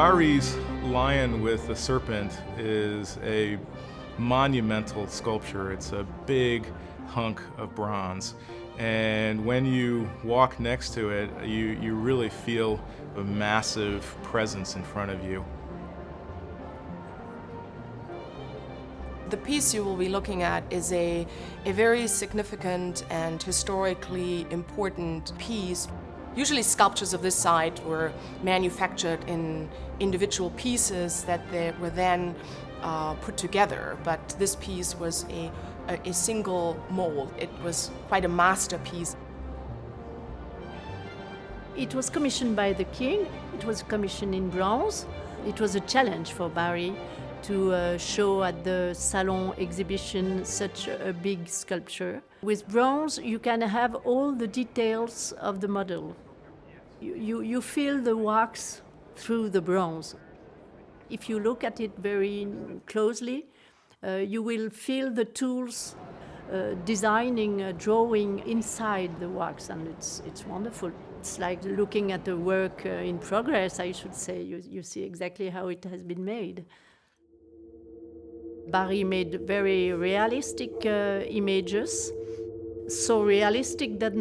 Barye's lion with the serpent is a monumental sculpture. It's a big hunk of bronze. And when you walk next to it, you really feel a massive presence in front of you. The piece you will be looking at is a very significant and historically important piece. Usually sculptures of this site were manufactured in individual pieces that they were then put together, but this piece was a single mold. It was quite a masterpiece. It was commissioned by the king. It was commissioned in bronze. It was a challenge for Barye to show at the Salon exhibition such a big sculpture. With bronze, you can have all the details of the model. You feel the wax through the bronze. If you look at it very closely, you will feel the tools designing, drawing inside the wax, and it's wonderful. It's like looking at a work in progress, I should say. You see exactly how it has been made. Barye made very realistic images, so realistic that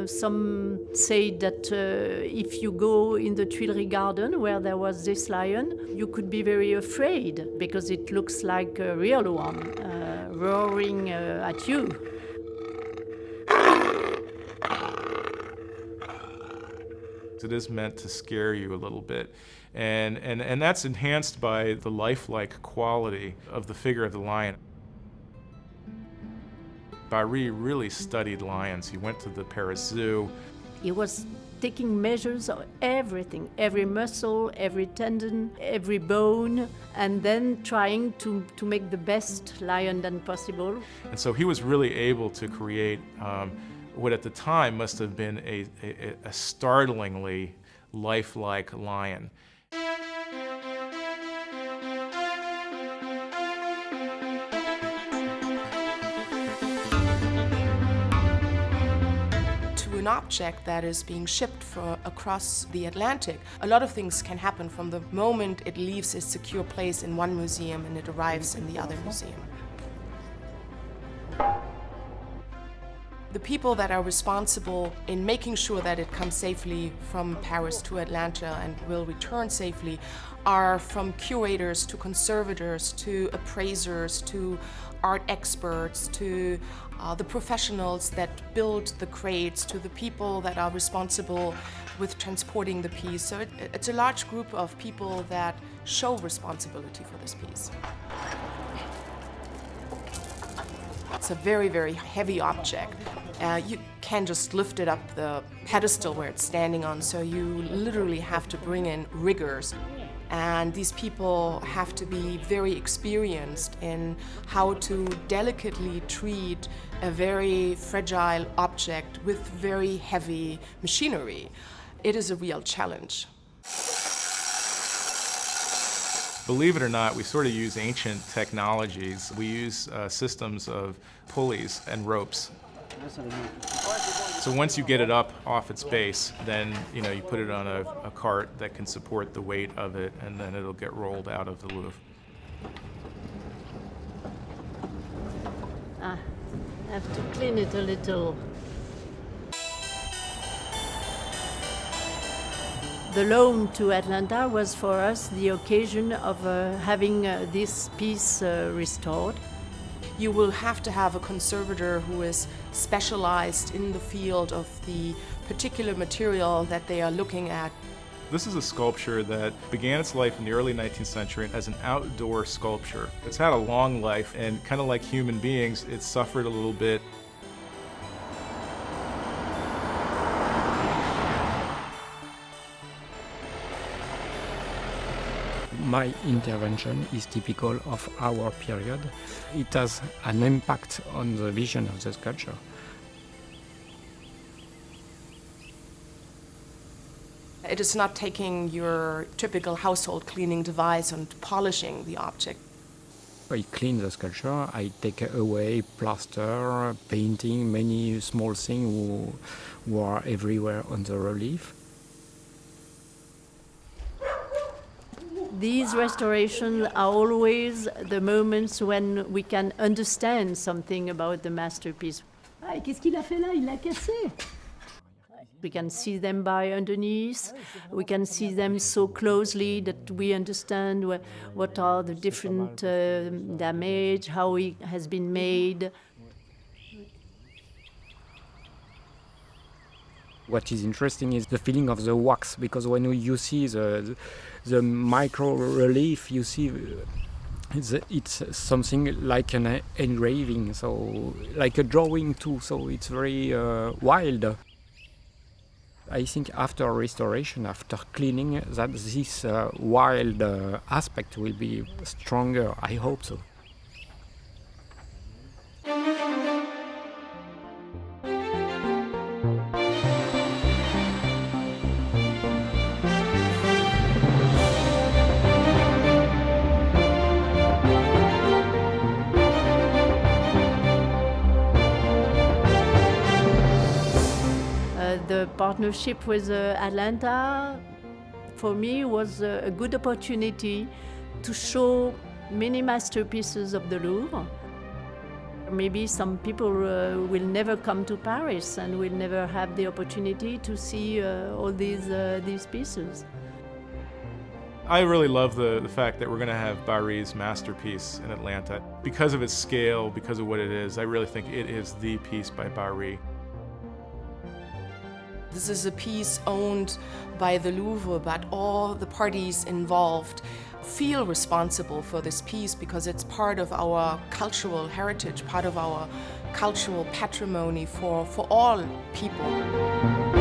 some say that if you go in the Tuileries garden where there was this lion, you could be very afraid because it looks like a real one roaring at you. It is meant to scare you a little bit. And that's enhanced by the lifelike quality of the figure of the lion. Barye really studied lions. He went to the Paris Zoo. He was taking measures of everything, every muscle, every tendon, every bone, and then trying to make the best lion than possible. And so he was really able to create what at the time must have been a startlingly lifelike lion. An object that is being shipped across the Atlantic, a lot of things can happen from the moment it leaves a secure place in one museum and it arrives in the other museum. The people that are responsible in making sure that it comes safely from Paris to Atlanta and will return safely are from curators to conservators to appraisers to art experts to the professionals that build the crates to the people that are responsible with transporting the piece. So it's a large group of people that show responsibility for this piece. It's a very, very heavy object. You can't just lift it up the pedestal where it's standing on, so you literally have to bring in riggers. And these people have to be very experienced in how to delicately treat a very fragile object with very heavy machinery. It is a real challenge. Believe it or not, we sort of use ancient technologies. We use systems of pulleys and ropes. So once you get it up off its base, then you put it on a cart that can support the weight of it, and then it'll get rolled out of the Louvre. I have to clean it a little. The loan to Atlanta was for us the occasion of having this piece restored. You will have to have a conservator who is specialized in the field of the particular material that they are looking at. This is a sculpture that began its life in the early 19th century as an outdoor sculpture. It's had a long life, and kind of like human beings, it suffered a little bit. My intervention is typical of our period. It has an impact on the vision of the sculpture. It is not taking your typical household cleaning device and polishing the object. I clean the sculpture, I take away plaster, painting, many small things who are everywhere on the relief. These restorations are always the moments when we can understand something about the masterpiece. Ah, et qu'est-ce qu'il a fait là? Il l'a cassé. We can see them by underneath. We can see them so closely that we understand what are the different damage, how it has been made. What is interesting is the feeling of the wax, because when you see the micro relief, you see it's something like an engraving, so like a drawing too. So it's very wild. I think after restoration, after cleaning, that this wild aspect will be stronger. I hope so. The partnership with Atlanta, for me, was a good opportunity to show many masterpieces of the Louvre. Maybe some people will never come to Paris and will never have the opportunity to see all these pieces. I really love the fact that we're going to have Barye's masterpiece in Atlanta. Because of its scale, because of what it is, I really think it is the piece by Barye. This is a piece owned by the Louvre, but all the parties involved feel responsible for this piece because it's part of our cultural heritage, part of our cultural patrimony for all people.